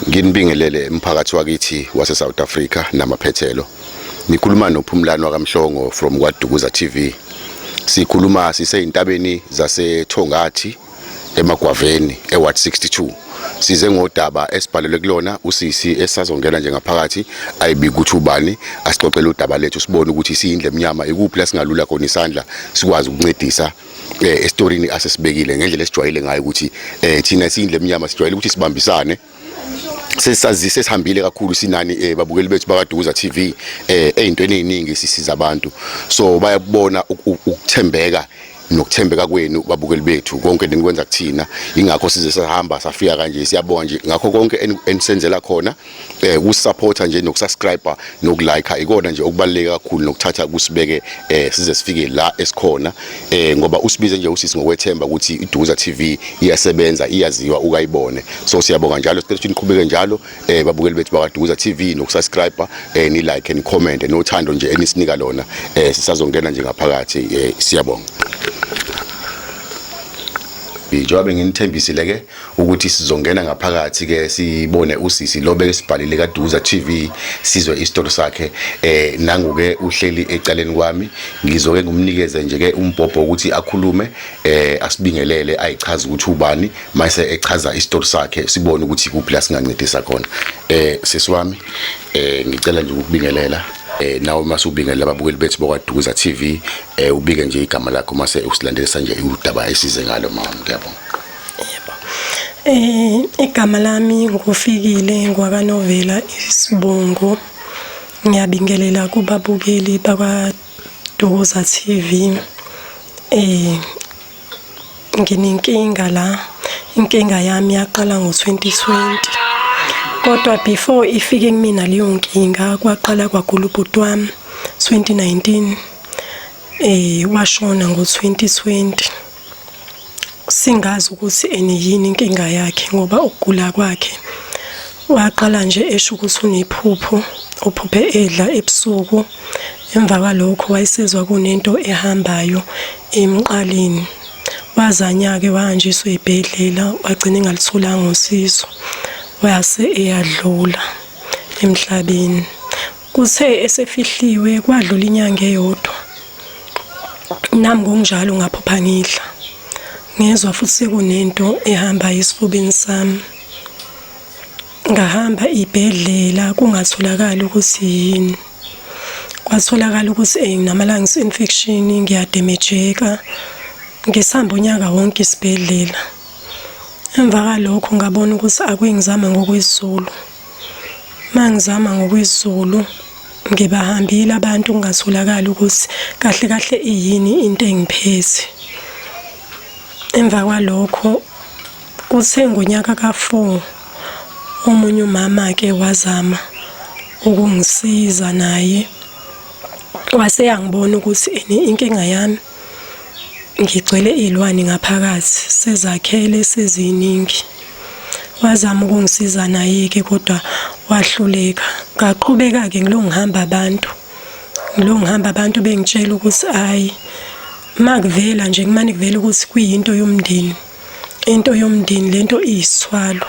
Nginibingelele emphakathi wakithi wase South Africa namaphethelo. Nikhuluma noPhumlani wakamhlongo from kwaDukuza TV. Sikhuluma siseyintabeni zaseThongathi eMagwaveni eWard 62. Size ngodaba esibhalelwe kulona usisi esazongena nje ngaphakathi ayibika ukuthi ubani asixoxele udaba lethu sibone ukuthi siyindle emnyama ikuphi la singalula khona isandla sikwazi ukuncedisa estorini asesibekile ngendlela esijwayele ngayo ukuthi thina siyindle emnyama sijwayele ukuthi sibambisane. Sesazise sihambile kakhulu sinani babukeli bethu bakaDukuza TV ezintweni eziningi sisiza abantu, so bayabona ukuthembeka nokuthembeka kwenu babukeli bethu konke nikwenza kuthina, ingakho size sahamba safika kanje. Siyabonga nje ngakho konke enisenzela khona, ukusupporta nje nokusubscribe nokulike ikona nje okubaleka kakhulu nokuthatha kusibeke size sifike la esikhona, ngoba usibize nje usisi ngokwethemba ukuthi iDukuza TV iyasebenza iyaziwa ukayibone. So siyabonga njalo, sicela ukuthi niqhubeke njalo babukeli bethu bakaDukuza TV nokusubscribe ni like ni comment nothando nje enisinika lona, sisazongena nje ngaphakathi. Siyabonga. Njengoba nginithembisile ke ukuthi sizongena ngaphakathi ke sibone usisi lobe esibhalile kaDukuza TV, sizwe istory sakhe. Nanguke uhleli ecaleni kwami, ngizoke ngumnikeze nje ke umbhobho ukuthi akhulume, asibingelele ayichaza ukuthi ubani, mase echaza istory sakhe sibone ukuthi kuphi la singancedisa khona. Sisi wami, ngicela nje ukubingelela nawe masubingelela ababukeli bethu bokwaDukuza TV, ubike nje igama lakho mase usilandelisa nje udaba esize ngalo mama. Ngiyabonga. Yebo. Igama lami nguFikile ngwakaNovela Isibungu. Ngiyabingelela kubabukeli bakwaDukuza TV. Nginenkinga la. Inkinga yami yaqala ngo-2020. Kodwa before ifike kumina leyo nkinga kwaqala kwagula ubhuti wami 2019, washona ngo-2020. Singazi ukuthi yini inkinga yakhe ngoba ukugula kwakhe waqala nje esho ukuthi unephupho, uphuphe edla ebusuku. Emva kwalokho wayesezwa kunento ehambayo emqaleni. Wazanya-ke wahanjiswa ezibhedlela, wagcina engalitholanga usizo. Wase eyadlula emhlabeni. Kuthe esefihliwe kwadlula inyanga eyodwa. Nami ngokunjalo ngaphupha ngidla. Ngezwa futhi sekunento ehamba esifubeni sami. Ngahamba ibhedlela kungatholakala ukuthi yini. Kwatholakala ukuthi nginamalungs infection, ngiyademejeka. Ngisamba unyaka wonke isibhedlela. Emva kwalokho ngabona ukuthi akuyingizama ngokwesiZulu. Mangizama ngokwesiZulu ngibahambile abantu kungatholakala ukuthi kahle kahle yini into engiphethe. Emva kwalokho kuthe ngonyaka ka4 omunye umama ke wazama ukungisiza naye. Wase yangibona ukuthi inkinga yami ngigcwele izilwane ngaphakathi, sezakhele seziningi. Wazama ukungisiza naye ke kodwa wahluleka. Ngaqhubeka ke ngilongihamba abantu bengitshela ukuthi hayi makuvela nje kumane kuvela ukuthi kuyinto yomndeni. Into yomndeni lento iyiswalo.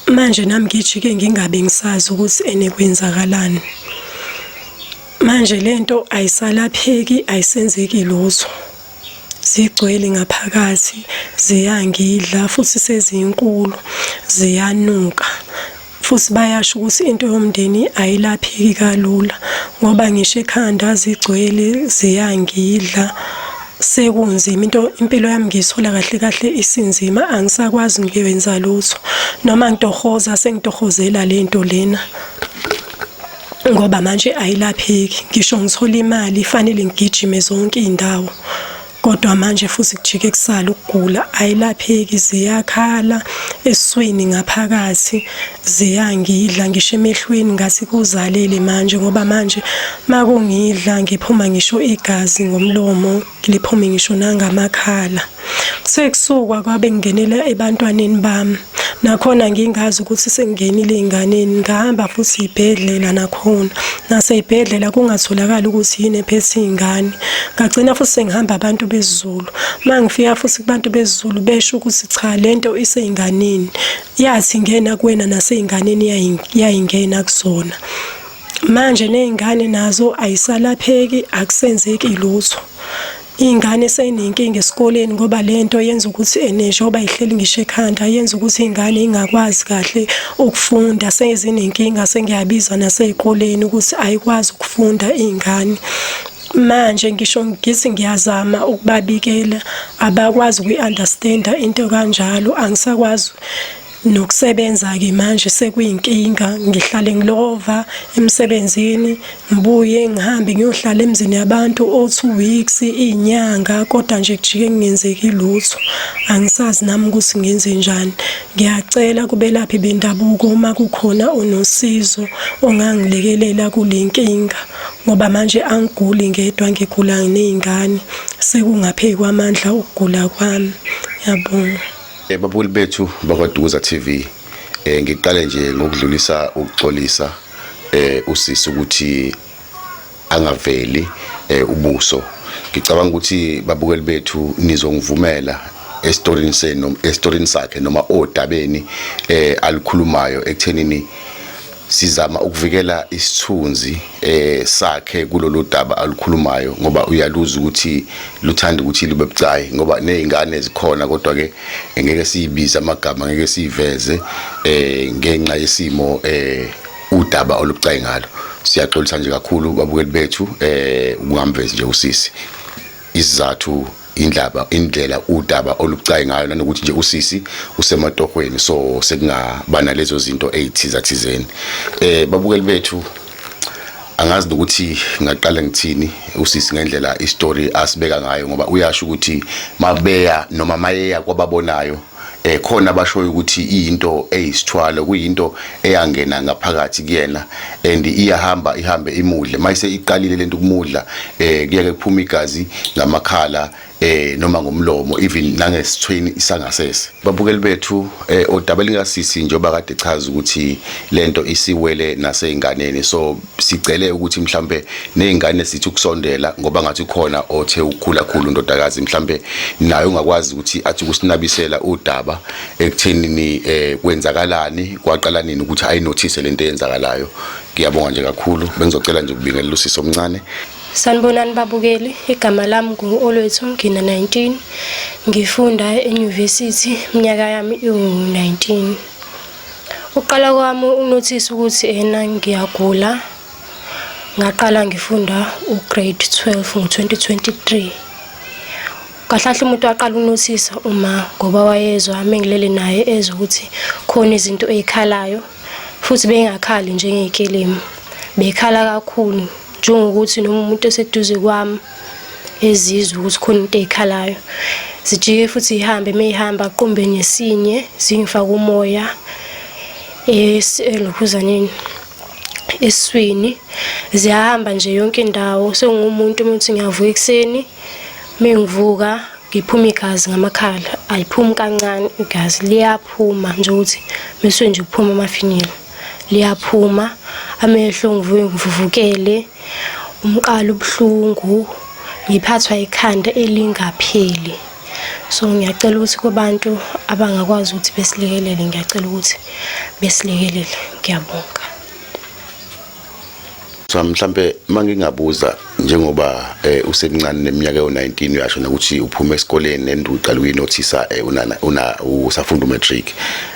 Manje nami ngijike ngingabe ngisazi ukuthi enekwenzakalani. Manje lento ayisalapheki, ayisenzeki lutho. Zigcwele ngaphakathi, ziyangidla futhi sezinkulu, ziyanuka. Futhi bayasho ukuthi into yomndeni ayilapheki kalula ngoba ngisho ekhanda zigcwele ziyangidla. Sekunzima impilo yami ngiyisola kahle kahle isinzima, angisakwazi ngiyenza lutho. Noma ngitohoza sengitohozela lento lena. Ngoba manje ayilapheki, ngisho ngithola imali fanele ngigijime zonke izindawo. Kodwa manje futhi kujike kusala ukugula, ayilapheki, ziyakhala esiswini ngaphakathi, ziyangidla ngisho emehlweni ngathi kuzalele manje ngoba manje makungidla ngiphuma ngisho igazi ngomlomo, ngiliphume ngisho nangamakhala. Sekusukwa kwabe ngingenela ebantwaneni bami. nakhona ngingazi ukuthi sengingenile ey'nganeni, ngahamba futhi iy'bhedlela nakhona, nasey'bhedlela kungatholakali ukuthi yini ephethe iy'ngane. Ngagcina futhi sengihamba abantu besiZulu, uma ngifika futhi kubantu besiZulu besho ukuthi cha lento isey'nganeni, yathi ingena kuwena nasey'nganeni yayingena kuzona. Manje ney'ngane nazo ayisalapheki, akusenzeki lutho. Iy'ngane sey'nenkinga esikoleni ngoba lento yenza ukuthi njengoba ihleli ngisho ekhanda yenza ukuthi iy'ngane ingakwazi kahle ukufunda, sezinenkinga sengiyabiza nasey'koleni ukuthi ayikwazi ukufunda iy'ngane. Manje ngisho ngithi ngiyazama ukubabikela abakwazi ukuyi-understand-a into kanjalo, angisakwazi nokusebenza-ke manje sekuyinkinga, ngihlale ngilova emsebenzini, ngibuye ngihambe ngiyohlala emzini yabantu o2 weeks, iy'nyanga, kodwa nje kujike kungenzeki lutho. Angisazi nami ukuthi ngenze njani. Ngiyacela kubelaphi bendabuko uma kukhona onosizo ongangilekelela kule nkinga, ngoba manje angiguli ngedwa, ngigula ney'ngane, sekungaphezu kwamandla ukugula kwami. Ngiyabonga. Babukeli bethu bakwaDukuza TV, ngiqale nje ngokudlulisa ukuxolisa usisi ukuthi angaveli ubuso. Ngicabanga ukuthi babukeli bethu nizongivumela esitorini sakhe noma odabeni alikhulumayo ekuthenini sizama ukuvikela isithunzi sakhe kulolu daba alikhulumayo, ngoba uyaluza ukuthi luthanda ukuthi libe bucayi, ngoba nezingane zikhona kodwa ke ngeke siyibiza amagama, ngeke siveze ngenxa yesimo udaba olubucayi ngalo. Siyaxolisa nje kakhulu babukeli bethu ukungamvezi nje usisi isizathu indlela udaba olubucayi ngayo, nanokuthi nje usisi usematohweni, so sekungaba nalezo zinto ezithiza thizeni. Babukeli bethu, angazi ukuthi ngaqala ngithini usisi ngendlela istory asibeka ngayo, ngoba uyasho ukuthi mabeya noma mayeya kwababonayo khona bashoyo ukuthi into eyisithwalo, kuyinto eyangena ngaphakathi kuyena and ihambe imudle. Mayise iqalile lento kumudla kuyeke kuphuma igazi ngamakhala noma ngomlomo, even nangesithweni isangasese. Babukeli bethu, odaba lingasisi njengoba kade chaza ukuthi lento isiwele nasey'nganeni, so sicele ukuthi mhlambe nezingane sithi ukusondela, ngoba ngathi khona othe ukukhula undodakazi mhlambe nayo ungakwazi ukuthi athi ukusinabisela udaba ekuthenini kwenzakalani, kwaqala nini ukuthi ayinothise lento eyenzakalayo. Ngiyabonga nje kakhulu, bengizocela nje ukubingelela usisi omncane. Sanibonani babukeli, igama lami ngu-Olwethu, ngina 19, ngifunda enyuvesithi, iminyaka yami iwu-19. Uqala kwami unothisa ukuthi ngiyagula, ngaqala ngifunda ugrade 12 ngo-2023. Kahlahle umuntu waqala unothisa uma ngoba wayezwa mengilele naye ezwe ukuthi khona izinto ezikhalayo, futhi bengakhali njengey'kelemu, bekhala kakhulu njengokuthi noma umuntu eseduze kwami ezizwe ukuthi khona into ezikhalayo. Zijike futhi ihambe, meyihamba aqumbe nesinye zingifaka umoya elokhuzaneni eswini, ziyahamba nje yonke indawo. Sengumuntu ukuthi ngiyavuka ekuseni, mengivuka ngiphuma igazi ngamakhala, ayiphumi kancane igazi, liyaphuma nje ukuthi bese nje kuphuma amafinila, liyaphuma. Amehlo ngivuke ngivuvukele, umqalo ubuhlungu, ngiphathwa ikhanda elingapheli. So ngiyacela ukuthi kubantu abangakwazi ukuthi besilekelele, ngiyacela ukuthi besilekelele. Ngiyabonga. So mhlambe mangingabuza, njengoba usemncane neminyaka yo19 uyasho ukuthi uphuma esikoleni and uqala uyinothisa usafunda umatric,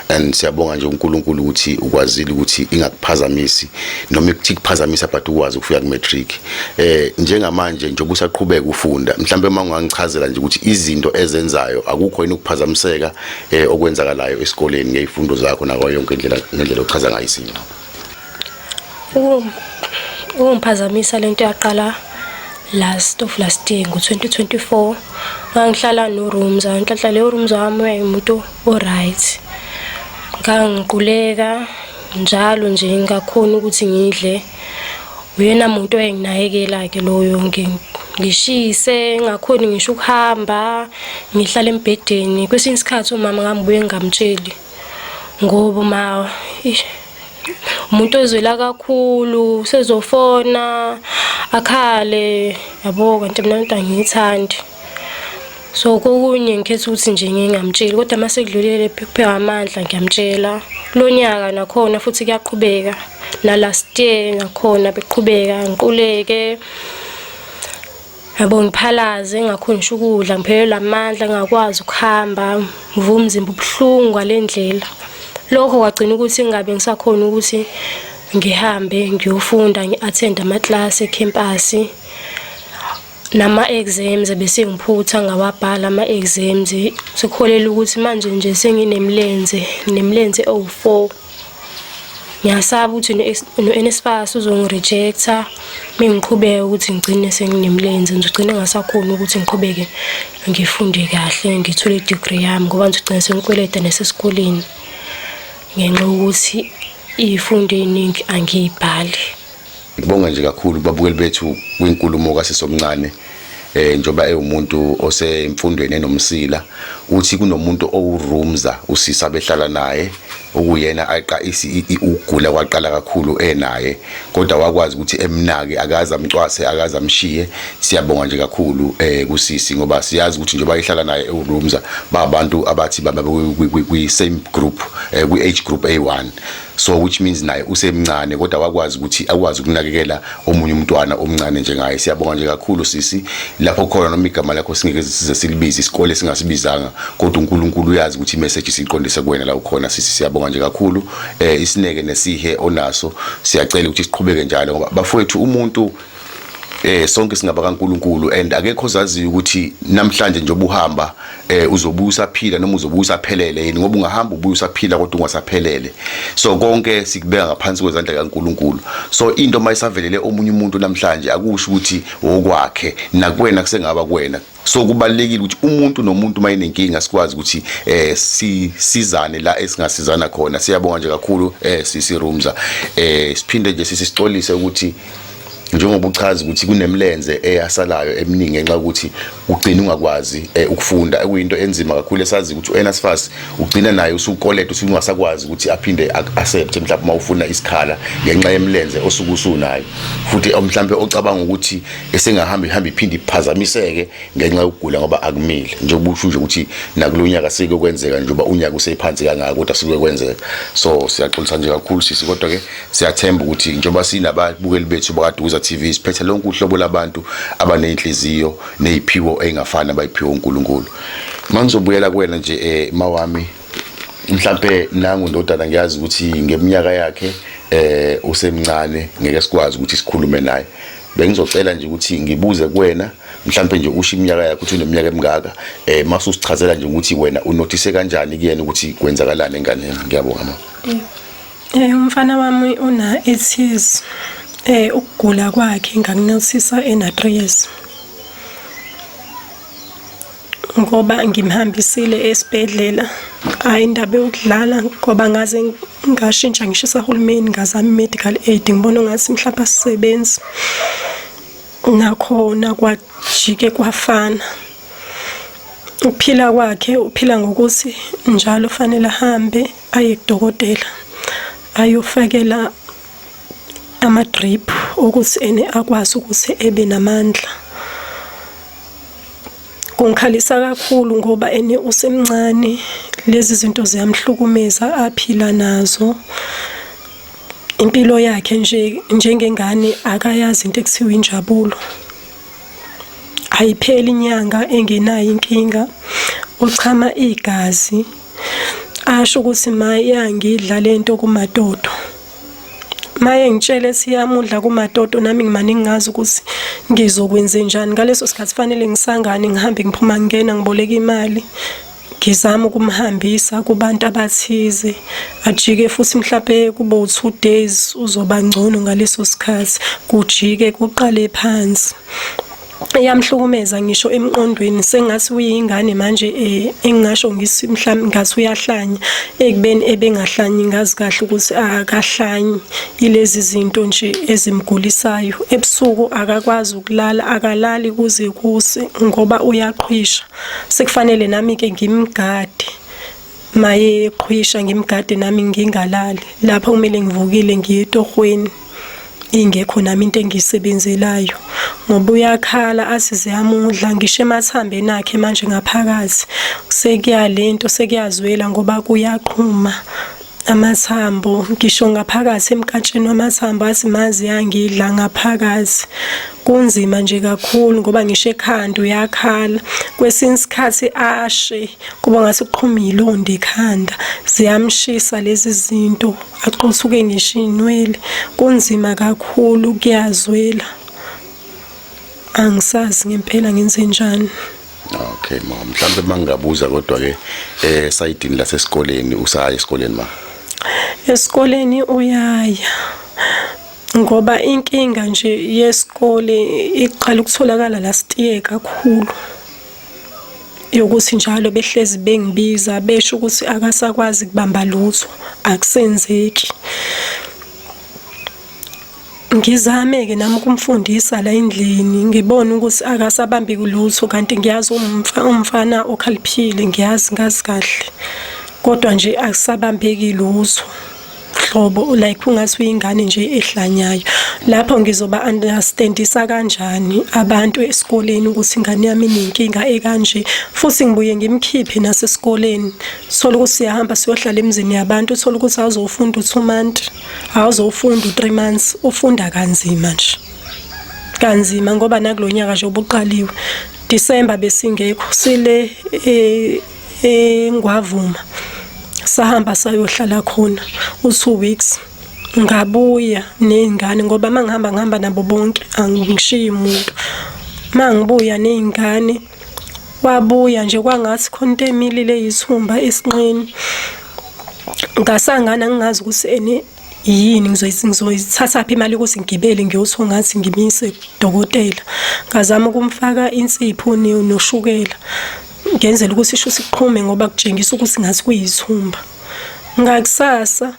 and siyabonga nje uNkulunkulu ukuthi ukwazile ukuthi ingakuphazamisi noma ikuthi kuphazamisa but ukwazi ukufika kumatric. Njengamanje njengoba usaqhubeka ufunda, mhlambe mangingichazela nje ukuthi izinto ezenzayo akukho yini ukuphazamiseka okwenzakalayo esikoleni ngezifundo zakho nakho yonke ngendlela ochaza ngayo isimo. Ungiphazamisa lento yaqala last year ngo-2024. Ngangihlala no-rooms, ngihlala le-rooms wami wayemuntu o-right. Ngangiquleka njalo nje ngakhona ukuthi ngidle. Uyena muntu oyenginakekela-ke loyo, ngishise ngakhona ngisho ukuhamba, ngihlala embhedeni. Kwesinye isikhathi umama ngambuye ngamtsheli ngoba umuntu ozwela kakhulu sezofona akhale yabo kanti mina into angiyithandi. So kokunye ngikhetha ukuthi nje ngingamtsheli kodwa mase kudlulele kupheka amandla ngiyamtshela. Lo nyaka nakhona futhi kuyaqhubeka na last year nakhona beqhubeka ngiquleke. Yabo ngiphalaze ngakhonisha ukudla ngiphelelwa amandla ngakwazi ukuhamba ngivuka umzimba ubuhlungu ngalendlela. Lokho kwagcina ukuthi ngingabe ngisakhona ukuthi ngihambe ngiyofunda ngi-attend ama-class ecampus nama-exams bese ngiphutha ngawabhala ama-exams sikholela ukuthi manje nje nemilenze o4. Ngiyasaba ukuthi no-NSFAS uzongirejecta mengiqhubeka ukuthi ngigcine senginemilenze ngizogcina ngasakhona ukuthi ngiqhubeke ngifunde kahle ngithole i-degree yami ngoba ngizogcina sengikweleta nasesikoleni ngenxa ukuthi izifundo eziningi angiyibhali. Ngibonga nje kakhulu babukeli bethu kwinkulumo kaSisomncane njoba umuntu osemfundweni enomsila uthi kunomuntu owurumza usisa behlala naye okuyena ugula kwaqala kakhulu enaye kodwa wakwazi ukuthi emnake akaza amcwase akaza amshiye. Siyabonga nje kakhulu kusisi ngoba siyazi ukuthi njoba ihlala naye ewurumza babantu abathi baba kwi same group kwi age group A1, so which means naye usemncane kodwa wakwazi ukuthi akwazi ukunakekela omunye umntwana omncane njengaye. Siyabonga nje kakhulu sisi lapho khona noma igama lakho singeke size silibize isikole singasibizanga kodwa uNkulunkulu uyazi ukuthi imessage siqondise kuwena la ukhona sisi. Siyabonga nje kakhulu isineke nesihe onaso. Siyacela ukuthi siqhubeke njalo ngoba bafowethu umuntu sonke singaba kaNkulunkulu and akekho ozaziyo ukuthi namhlanje njengoba uhamba uzobuya usaphila noma uzobuya usaphelele yini ngoba ungahamba ubuya usaphila kodwa ungasaphelele. So konke sikubeka ngaphansi kwezandla kaNkulunkulu. So into mayisavelele omunye umuntu namhlanje akusho ukuthi okwakhe nakuwena kusengaba kuwena. So kubalekile ukuthi umuntu nomuntu mayinenkinga sikwazi ukuthi sisizane la esingasizana khona. Siyabonga nje kakhulu sisi Rumza. Siphinde nje sisixolise ukuthi njengoba uchaza ukuthi kunemilenze eyasalayo eminingi ngenxa ukuthi ugcina ungakwazi ukufunda ekuyinto enzima kakhulu. Esazi ukuthi uNSFAS ugcina naye usukoleta usuke ungasakwazi ukuthi aphinde accept mhlawumbe mawufuna isikhala ngenxa yemilenze osuku usunayo futhi mhlawumbe ocabanga ukuthi esengahamba iphinde iphazamiseke ngenxa yokugula ngoba akumile njengoba usho nje ukuthi nakulonyaka sike kwenzeka njengoba unyaka usephansi kangaka kodwa sike kwenzeka. So siyaxolisa nje kakhulu sisi kodwa ke siyathemba ukuthi njengoba sinababukeli bethu bakaDukuza TV siphethe lonke uhlobo labantu abanenhliziyo neziphiwo engafani abayiphiwa uNkulunkulu. Mangizobuyela kuwena nje mawami mhlambe nangu ndodana ngiyazi ukuthi ngeminyaka yakhe usemncane ngeke sikwazi ukuthi sikhulume naye. Bengizocela nje ukuthi ngibuze kuwena mhlambe nje usho iminyaka yakhe ukuthi uneminyaka emingaka mase usichazela nje ukuthi wena unothise kanjani kuyena ukuthi kwenzakalani enganeni. Ngiyabonga mama. Umfana wami una 8 years. Ukugula kwakhe ngakunothisa ena 3 years. Ngoba ngimhambisile esibhedlela hayi indaba yokudlala ngoba ngaze ngashintsha ngishisa uhulumeni ngazama medical aid ngibona ngathi mhlawumbe asisebenzi nakhona kwajike kwafana. Ukuphila kwakhe uphila ngokuthi njalo fanele ahambe aye kudokotela ayofakela ama-drip ukuthi ene akwazi ukuthi ebe namandla. Kungikhalisa kakhulu ngoba ene usemncane lezi zinto ziyamhlukumeza aphila nazo. Impilo yakhe njengengane akayazi into ekuthiwa injabulo. Ayipheli inyanga engenayo inkinga. Uchama igazi asho ukuthi mayangidla lento kumatoto. Maye ngitshele siyamudla kumatoto nami ngimani ngingazi ukuthi ngizokwenza njani ngaleso sikhathi fanele ngisangane ngihambe ngiphuma ngena ngiboleka imali ngizama ukumhambisa kubantu abathize ajike futhi mhlawumbe kube u2 days uzoba ngcono ngaleso sikhathi kujike kuqale phansi. Iyamhlukumeza ngisho emqondweni sengathi uyingane manje engingasho ngisi mhlawumbe ngathi uyahlanya ekubeni ebengahlanyi ngazi kahle ukuthi akahlanyi ilezi zinto nje ezimgulisayo. Ebusuku akakwazi ukulala akalali kuze kuse ngoba uyaqhwisha. Sekufanele nami ke ngimgade maye eqhwisha ngimgade nami ngingalali lapho kumele ngivukile ngiye etohweni ingekho nami into engiyisebenzelayo ngoba uyakhala asize yamudla ngisho emathambeni akhe manje ngaphakathi sekuyalento sekuyazwela ngoba kuyaqhuma amathambo ngisho ngaphakathi emkatsheni wamathambo asimazi yangidla ngaphakathi kunzima nje kakhulu ngoba ngisho ekhanda uyakhala kwesinye isikhathi ashe kuba ngase kuqhuma ilondo ekhanda ziyamshisa lezi zinto aqothuke ngisho inwele kunzima kakhulu kuyazwela angisazi ngempela ngenze njani. Okay mama, mhlambe mangabuza kodwa ke sayidini lasesikoleni usaya esikoleni ma? Esikoleni uyaya ngoba inkinga nje yesikole iqala ukutholakala last year kakhulu yokuthi njalo behlezi bengibiza besho ukuthi akasakwazi kubamba lutho akusenzeki. Ngizame-ke nami ukumfundisa la endlini ngibona ukuthi akasabambi kulutho kanti ngiyazi umfana okhaliphile ngiyazi ngazi kahle kodwa nje akusabambeki lutho hlobo like ungathi uyingane nje ehlanyayo. Lapho ngizoba understandisa kanjani abantu esikoleni ukuthi ingane yami inenkinga ekanje futhi ngibuye ngimkhiphe nasesikoleni thola ukuthi siyahamba siyohlala emizini yabantu thola ukuthi awuzofunda u2 months awuzofunda u3 months ufunda kanzima nje kanzima ngoba nakulonyaka nje obuqaliwe December besingekho sile eNgwavuma sahamba sayohlala khona u2 weeks ngabuya nezingane ngoba mangihamba nabo bonke angishiyi umuntu mangibuya nezingane wabuya nje kwangathi khonto emilile yithumba esinqeni ngasangana ngingazi ukuthi yini ngizoyithatha phi imali ukuthi ngigibele ngiyotho ngathi ngimise dokotela ngazama ukumfaka insipho noshukela ngenzela ukuthi isho siqhume ngoba kutshengisa ukuthi ngathi kuyithumba ngakusasa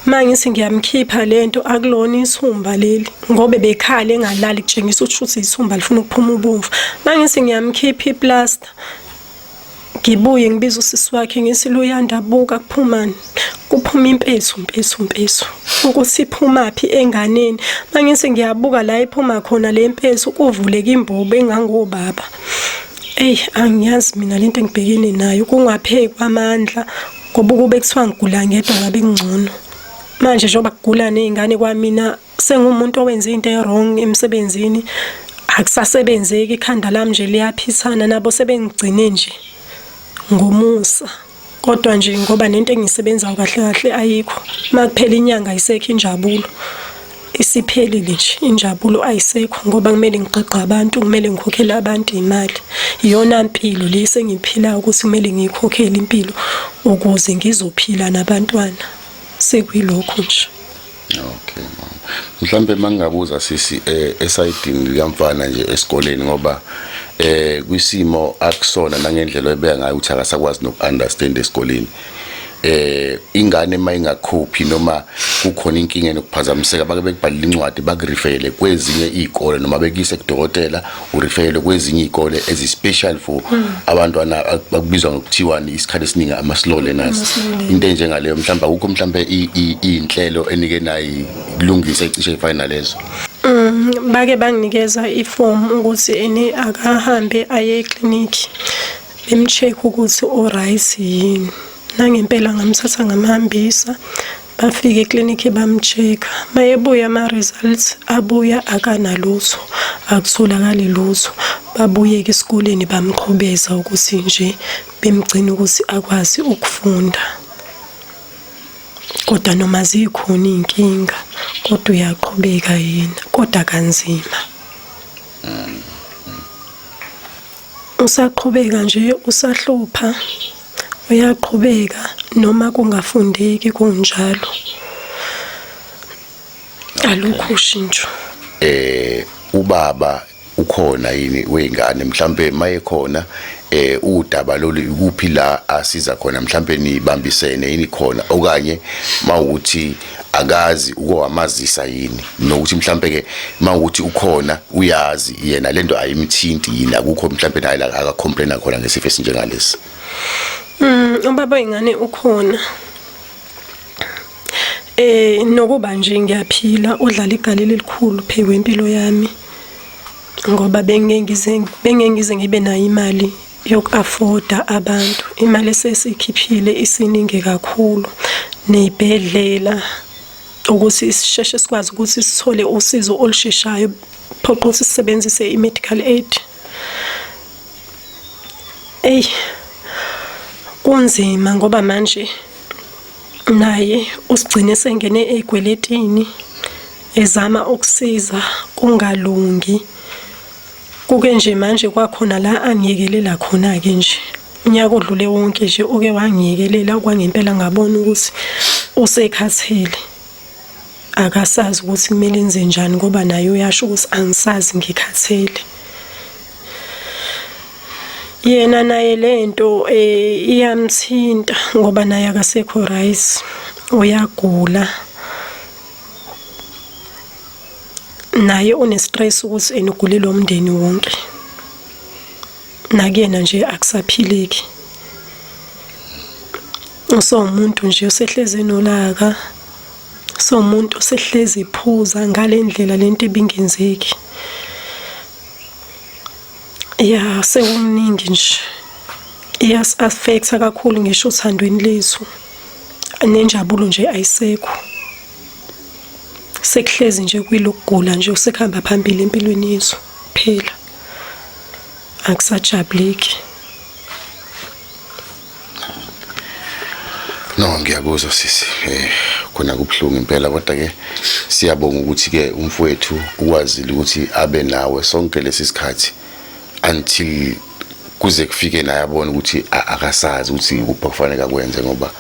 mangithi ngiyamkhipha lento akulona ithumba leli ngoba bekhala engalali kutshengisa ukuthi ithumba lifuna ukuphuma ubomvu mangithi ngiyamkhipha iplaster ngibuye ngibiza usisi wakhe ngithi luyandabuka kuphumani kuphuma impethu ukuthi iphuma phi enganeni mangithi ngiyabuka la iphuma khona le mpethu kuvuleka imbobo engangobaba angiyazi mina lento engibhekene nayo kungapheki kwamandla ngoba kube kuthiwa ngigula ngedwa ngabe ngcono manje njengoba kugula nezingane kwamina sengumuntu owenza into wrong emsebenzini akusasebenzeki ikhanda lami nje liyaphithana nabo sebengigcine nje ngomusa kodwa nje ngoba nento engisebenza kahle ayikho makuphela inyanga ayisekho injabulo isiphelile nje injabulo ayisekho ngoba kumele ngiqeqa abantu kumele ngikhokhele abantu imali iyona impilo lesi engiphilayo ukuthi kumele ngikhokhele impilo ukuze ngizophila nabantwana sekuyilokho nje. Okay mama, mhlambe mangabuza sisi esayidini likamfana nje esikoleni ngoba kwisimo akusona nangendlela ebeka ngayo ukuthi akasakwazi nokunderstand esikoleni ingane mayingakhuphi noma kukhona inkinga enokuphazamiseka bake bekubhalile incwadi bakurefele kwezinye izikole noma bekise kudokotela urefele kwezinye izikole ezispecial for abantwana bakubizwa ngokuthiwa isikhathi esiningi ama-slow learners into enjengaleyo mhlawumbe akukho mhlawumbe inhlelo enike nayi kulungisa icishe ifana lezo. Bake banginikeza iform ukuthi akahambe aye ekliniki bemcheck ukuthi alright yini nangempela ngamthatha ngamhambisa bafike ekliniki bamcheka mayebuya ama results abuya akanalutho akutholakali lutho babuye ke esikoleni bamqhubeza ukuthi nje bemgcina ukuthi akwazi ukufunda kodwa noma zikhona inkinga kodwa uyaqhubeka yena kodwa kanzima usaqhubeka nje usahlupha uyaqhubeka noma kungafundeki kunjalo alukho ushintsho. Ubaba ukhona yini weingane mhlambe mayekhona udaba lolu ukuphi la asiza khona mhlambe nibambisene yini khona okanye mawukuthi akazi ukwamazisa yini nokuthi mhlambe ke mawukuthi ukhona uyazi yena lento ayimthinti yini akukho mhlambe naye la aka complain khona ngesifo esinjengalesi. Ubaba ingane ukhona. Nokuba nje ngiyaphila udlala igalelo elikhulu phezu kwempilo yami. Ngoba bengengize ngibe nayo imali yoku-afforda abantu. Imali esesikhiphile isiningi kakhulu. Nezibhedlela ukuthi sisheshe sikwazi ukuthi sithole usizo olusheshayo phoqa ukuthi sisebenzise i-medical aid. Kunzima ngoba manje naye usigcine sengene ey'kweletini ezama ukusiza kungalungi. Kuke nje manje kwakhona la angiyekelela khona-ke nje. Unyaka odlule wonke nje uke wangiyekelela kwangempela ngabona ukuthi usekhathele. Akasazi ukuthi kumele enze njani ngoba naye uyasho ukuthi angisazi ngikhathele. Yena naye lento iyamthinta ngoba naye akasekho right. Uyagula. Naye une-stress ukuthi enugulile umndeni wonke. Nakuyena nje akusaphileki. Umuntu nje osehleze nolaka. Umuntu osehleze iphuza ngale ndlela lento ebingenzeki. Sekuningi nje. Iyas-affecta kakhulu ngisho uthandweni lethu. Nenjabulo nje ayisekho. Sekuhlezi nje kuyilokugula nje usekuhamba phambili empilweni yethu phela. Akusajabuleki. No, ngiyakuzwa sisi. Khona kubhlungu impela kodwa ke siyabonga ukuthi ke umfowethu ukwazile ukuthi abe nawe sonke lesisikhathi until kuze kufike naye abone ukuthi akasazi ukuthi kuphi kufanele akwenze ngoba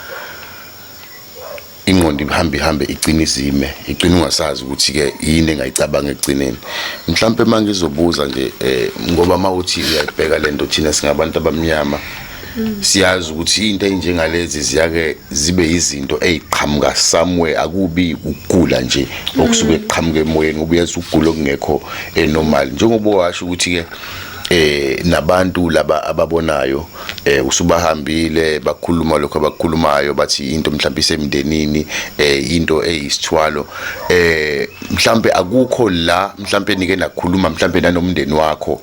ingqondo ihambe igcina izime igcina ungasazi ukuthi ke yini engayicabanga ekugcineni. Mhlawumbe manje ngizobuza nje ngoba mawuthi uyayibheka lento thina singabantu abamnyama siyazi ukuthi into enjengalezi ziyake zibe izinto eziqhamuka somewhere akubi ukugula nje okusuke eqhamuka emoyeni ngoba uyazi ukugula okungekho normal njengoba washo ukuthi ke nabantu laba ababonayo usubahambile bakhuluma lokho abakhulumayo bathi into mhlawumbe isemndenini into eyisithwalo mhlawumbe akukho la mhlawumbe nike nakhuluma mhlawumbe nanomndeni wakho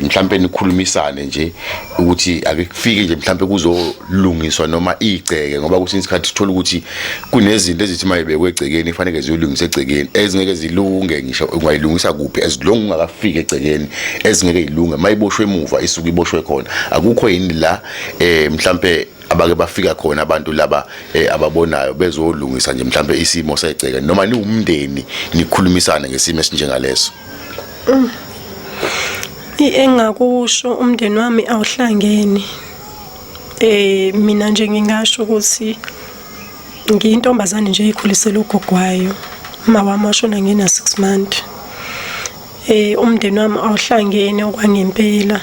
mhlawumbe nikhulumisane nje ukuthi akufike nje mhlawumbe kuzolungiswa noma igceke ngoba kusinye isikhathi sithola ukuthi kunezinto ezithi mayebekwe egcekeni kufanele ziyolungiswa egcekeni ezingeke zilunge ngisho ungayilungisa kuphi ezilonga ungakafika egcekeni ezingeke zilunge mayiboshwe emuva isuke iboshwe khona akukho yini la mhlawumbe abake bafika khona abantu laba ababonayo bezolungisa nje mhlawumbe isimo segceke noma ni umndeni nikhulumisana ngesimo esinjengaleso. Engakusho umndeni wami awuhlangene. Mina nje ngingasho ukuthi ngiyintombazane nje ikhulisela ugogwayo mama washona ngina 6 months. Umndeni wami awuhlangene okwangempela.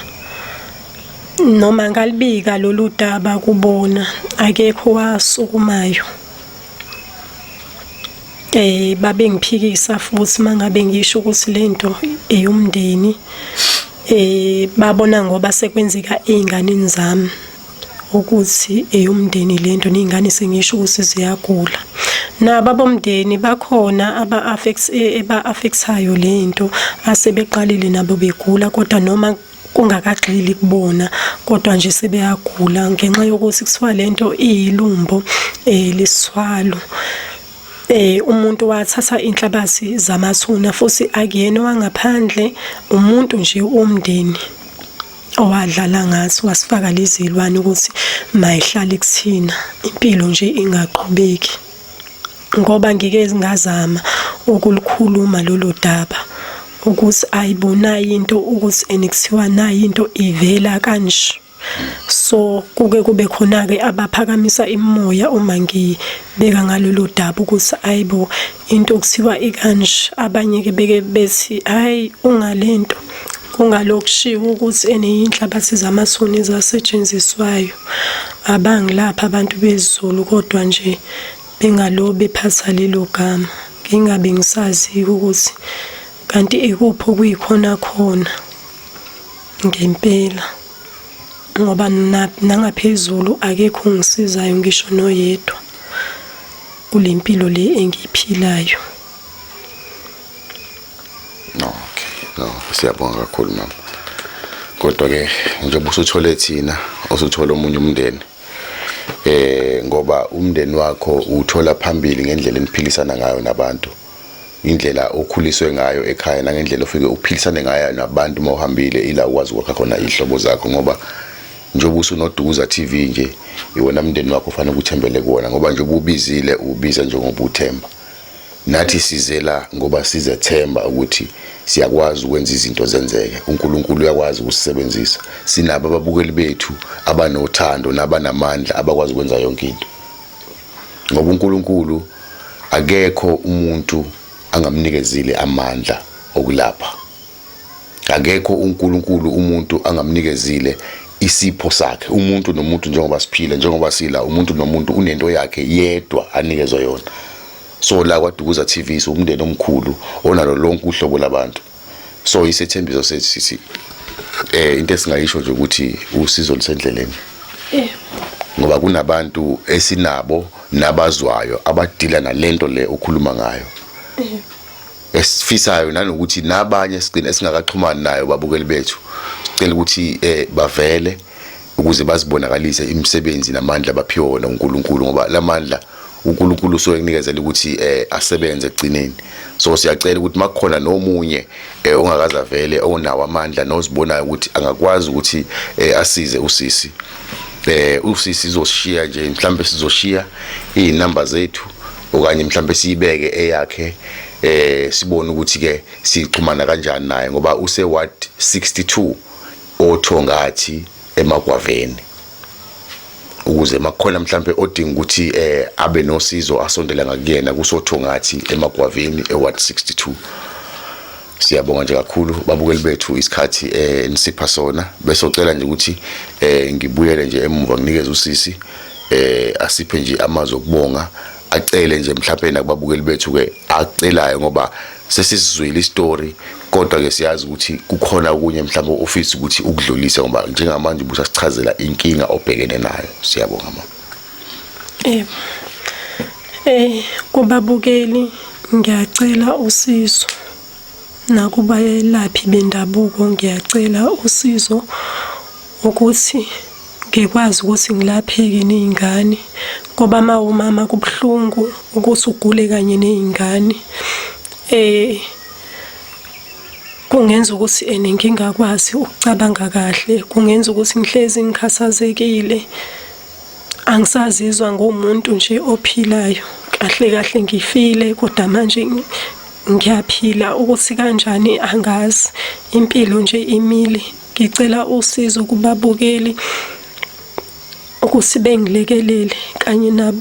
Noma ngalibika lolu daba kubona akekho wasukumayo. Babe ngiphikisa futhi mangabe ngisho ukuthi lento eyomndeni babona ngoba sekwenzeka einganeni zami ukuthi eyomndeni lento ningane sengisho ukuthi ziyagula. Naba bomndeni bakhona aba-affectayo lento asebeqalile nabo begula kodwa noma kungakagxili kubona kodwa nje sebeyagula ngenxa yokuthi kuthiwa lento iyilumbo lesithwalo. Umuntu wathatha inhlabathi zamathuna futhi akuyena wangaphandle umuntu nje womndeni owadlala ngathi wasifaka lezilwane ukuthi mayihlale kuthina impilo nje ingaqhubeki. Ngoba ngike ngazama ukulikhuluma lolo daba ukuthi ayibona into ukuthi enikuthiwa nayo into ivela kanje. So kuke kube khona ke abaphakamisa imoya uma ngibeka ngalolu daba ukuthi ayibo into okuthiwa ikanje. Abanye ke beke bethi hayi ungalento kungalokushiwo ukuthi eneyinhlabathi zamathuna ezasetshenziswayo abangilapha abantu bezulu kodwa nje bengalobe phatha lelo gama ngingabe ngisazi ukuthi kanti ikuphi kuyikhona khona ngempela. ngoba nangaphezulu akekho ongisizayo ngisho noyedwa kulempilo le engiphilayo. Okay, siyabonga kakhulu mama. Kodwa ke njengoba usuthole thina, usuthola omunye umndeni. Ngoba umndeni wakho uthola phambili ngendlela eniphilisana ngayo nabantu. Indlela okhuliswe ngayo ekhaya nangendlela ofike uphilisane ngayo nabantu uma uhambile ila ukwazi ukwakha khona ihlobo zakho ngoba njengoba usunodukuza TV nje iwona mndeni wakho ufanele ukuthembele kuona ngoba nje ububizile ubiza njengoba uthemba. Nathi sizela ngoba sizethemba ukuthi siyakwazi ukwenza izinto zenzeke. uNkulunkulu uyakwazi ukusebenzisa. Sinabo ababukeli bethu abanothando nabanamandla abakwazi ukwenza yonke into. Ngoba uNkulunkulu akekho umuntu angamnikezile amandla okulapha. Akekho uNkulunkulu umuntu angamnikezile isipho sakhe. Umuntu nomuntu njengoba siphila njengoba sila umuntu nomuntu unento yakhe yedwa anikezwe yona. So la kwaDukuza TV umndeni omkhulu onalo lonke uhlobo labantu. So isethembiso sethi into esingayisho nje ukuthi usizo lusendleleni. Ngoba kunabantu esinabo nabazwayo abadila nalento le ukhuluma ngayo. Esifisayo nanokuthi nabanye sigcina esingakaxhumani nayo babukeli bethu. Sicela ukuthi bavele ukuze bazibonakalise imisebenzi namandla baphiwe wona uNkulunkulu ngoba lamandla uNkulunkulu usoyenikezela ukuthi asebenze egcineni. So siyacela ukuthi makukhona nomunye ongakaza vele onawo amandla nozibonayo ukuthi angakwazi ukuthi asize usisi. Usisi izoshiya nje mhlambe sizoshiya inamba zethu okanye mhlambe siyibeke eyakhe sibone ukuthi ke sixhumana kanjani naye ngoba use ward 62 oThongathi eMagwaveni. Ukuze makukhona mhlambe odinga ukuthi abe nosizo asondela ngakuyena kusoThongathi eMagwaveni eward 62. Siyabonga nje kakhulu babukeli bethu isikhathi nisipha sona bese ucela nje ukuthi ngibuyele nje emuva nginikeze usisi asiphe nje amazwi okubonga acele nje mhlawumbe nakubabukeli bethu ke acelayo ngoba sesizizwile istory kodwa ke siyazi ukuthi kukhona okunye mhlawumbe ofisa ukuthi ukudlulise ngoba njengamanje ubusa sichazela inkinga obhekene nayo. Siyabonga mama. Kubabukeli ngiyacela usizo nakuba yelaphi bendabuko ngiyacela usizo ukuthi ngikwazi ukuthi ngilapheke nezingane ngoba umama kubhlungu ukuthi ugule kanye nezingane. Kungenza ukuthi ngingakwazi ukucabanga kahle, kungenza ukuthi ngihlezi ngikhathazekile. Angisazizwa ngomuntu nje ophilayo kahle ngifile kodwa manje ngiyaphila ukuthi kanjani angazi. Impilo nje imile. Ngicela usizo kubabukeli ukuthi bengilekelele kanye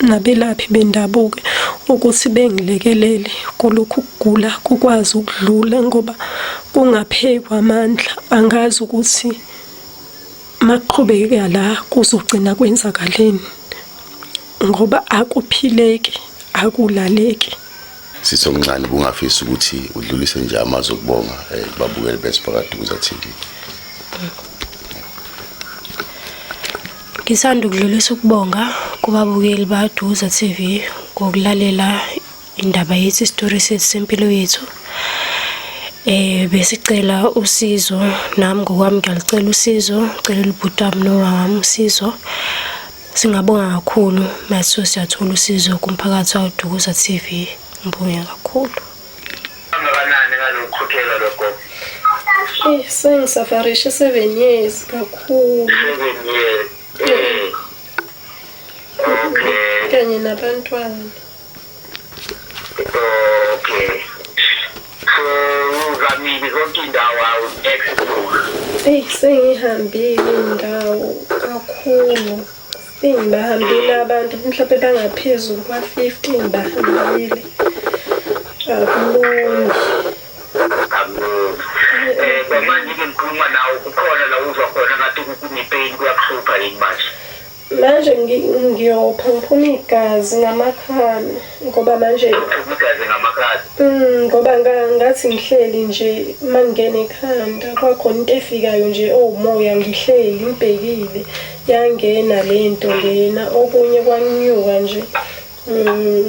nabelaphi bendabuko ukuthi bengilekelele kulokhu kugula kukwazi ukudlula ngoba kungaphekwa amandla. Angazi ukuthi maqhubeka la kuzogcina kwenzakaleni ngoba akuphileki akulaleki. Sisomncane kungafisi ukuthi udlulise nje amazwi okubonga babukeli bethu bakaDukuza TV. Ngisanda ukudlulisa ukubonga kubabukeli baDukuza TV ngokulalela indaba yethu story sethu sempilo yethu. Besicela usizo nami ngokwami ngiyalicela usizo, ngicela ubhutami nowami usizo. Singabonga kakhulu mase siyathola usizo kumphakathi waDukuza TV. Ngibonga kakhulu. Angakanani ngalokukhokhela lokho? Sengisafarishe 7 years kakhulu. 7 years. Okay. Kanye nabantwana. Okay. So uzamile zonke indawo awuexplore. Sengihambile indawo kakhulu. Ngibahambile abantu mhlawumbe bangaphezulu kwa-15 bahambile. Manje ke ngikhuluma nawe kukhona la uzwa khona ngathi kunepain kuyakuhlupha yini manje? Manje ngiyopha ngiphuma igazi ngamakhala ngoba manje Igazi ngamakhala. ngoba ngathi ngihleli nje mangene ekhanda kwakhona into efikayo nje umoya ngihleli ngibhekile yangena lento lena okunye kwanyuka nje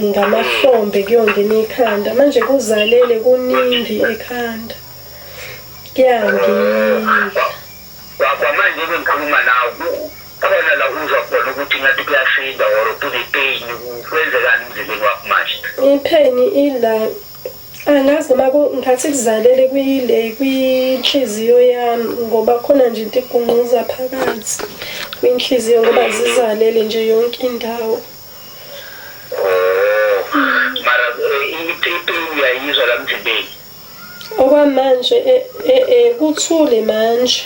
ngamahlombe kuyongena ekhanda manje kuzalele kuningi ekhanda kuyangidla Kwamanje bengikhuluma nawe abona la uzwa khona ukuthi ngathi kuyashinda or kune-pain kwenzekani emzimbeni wakho manje? ipain ila angazi noma ngikhathi kuzalele kwinhliziyo yami ngoba khona nje into egunquza phakathi kwinhliziyo ngoba zizalele nje yonke indawo. Mara ipain uyayizwa la emzimbeni? Okwamanje kuthule manje.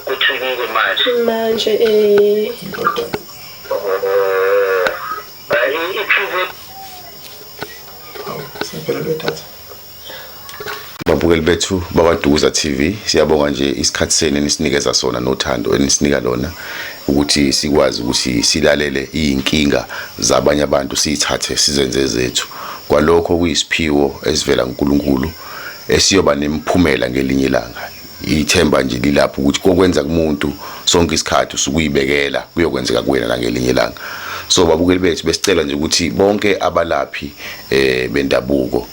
Kuthulile manje? Manje Babukeli bethu bakwaDukuza TV, siyabonga nje isikhathi senu enisinikeza sona nothando enisinika lona ukuthi sikwazi ukuthi silalele inkinga zabanye abantu siyithathe sizenze zethu. Kwalokho kuyisiphiwo esivela kuNkulunkulu esiyoba nemphumela ngelinye ilanga. Ithemba nje lilapho ukuthi kokwenza kumuntu sonke isikhathi usukuyibekela kuyokwenzeka kuwena la ngelinye ilanga. So babukeli bethu besicela nje ukuthi bonke abalaphi bendabuko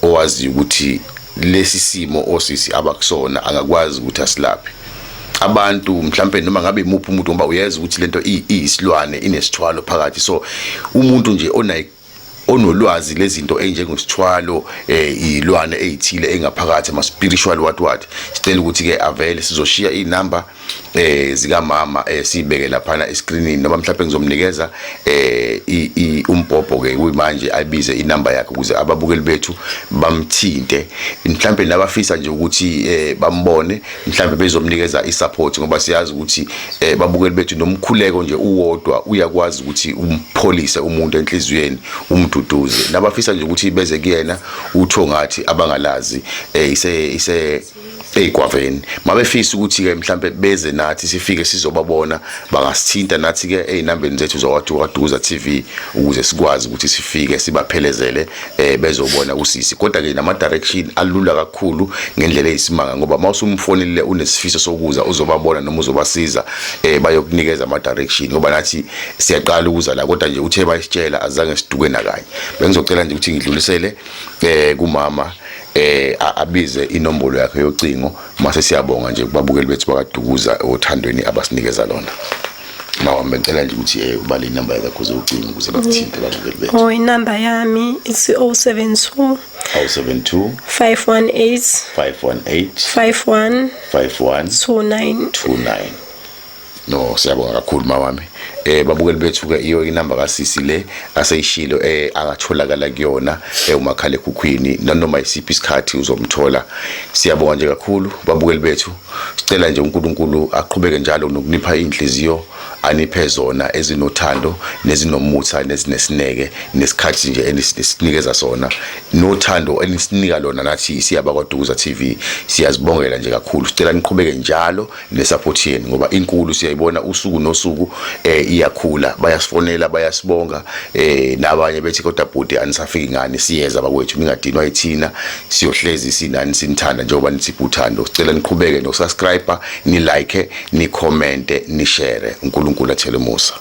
owazi ukuthi lesi simo osisi abakusona angakwazi ukuthi asilaphe abantu mhlambe noma ngabe imuphi umuntu ngoba uyeza ukuthi lento iyisilwane inesithwalo phakathi. So umuntu nje onolwazi lezinto enjengosithwalo ilwane ezithile engaphakathi ama spiritual what sicela ukuthi ke avele sizoshiya inamba zika mama sibeke lapha escreenini noma mhlawumbe ngizomnikeza umbhobho ke kuyimanje ayibize inamba yakhe ukuze ababukeli bethu bamthinte mhlawumbe nabafisa nje ukuthi bambone mhlawumbe bezomnikeza isupport ngoba siyazi ukuthi babukeli bethu nomkhuleko nje uwodwa uyakwazi ukuthi umpholise umuntu enhliziyweni umduduze nabafisa nje ukuthi beze kuyena utho ngathi abangalazi ise egwaveni mabefisa ukuthi ke mhlambe beze nathi sifike sizobabona bangasithinta nathi ke einambeni zethu zowaDukuza TV ukuze sikwazi ukuthi sifike sibaphelezele bezobona usisi kodwa ke nama direction alula kakhulu ngendlela eyisimanga ngoba mawusumfonile unesifiso sokuza uzobabona noma uzobasiza bayokunikeza ama direction ngoba nathi siyaqala ukuza la kodwa nje uthe bayisitshela azange siduke nakanye bengizocela nje ukuthi ngidlulisele kumama abize inombolo yakhe yocingo mase siyabonga nje kubabukeli bethu bakaDukuza othandweni abasinikeza lona. Mawa ngicela nje ukuthi ubale inamba yakho zocingo ukuze bakuthinte babukeli bethu. Inamba yami is 072 518 5129. No siyabonga kakhulu mawami. Babukeli bethu ke iyo inamba kaSisi le aseyishilo angatholakala kuyona umakhala ekhukhwini noma isiphi isikhathi uzomthola. Siyabonga nje kakhulu babukeli bethu. Sicela nje uNkulunkulu aqhubeke njalo nokunipha inhliziyo aniphe zona ezinothando nezinomutha nezinesineke nesikhathi nje enisinikeza sona nothando enisinika lona nathi siyabakwaDukuza TV siyazibongela nje kakhulu. Sicela niqhubeke njalo nesupport yenu ngoba inkulu siyayibona usuku nosuku iyakhula bayasifonela bayasibonga nabanye bethi kodwa bhuti anisafiki ngani siyeza bakwethu ningadinwa yithina siyohlezi sinani sinithanda njengoba nithi uthando. Sicela niqhubeke no subscribe ni like ni comment ni share. uNkulunkulu athele umusa.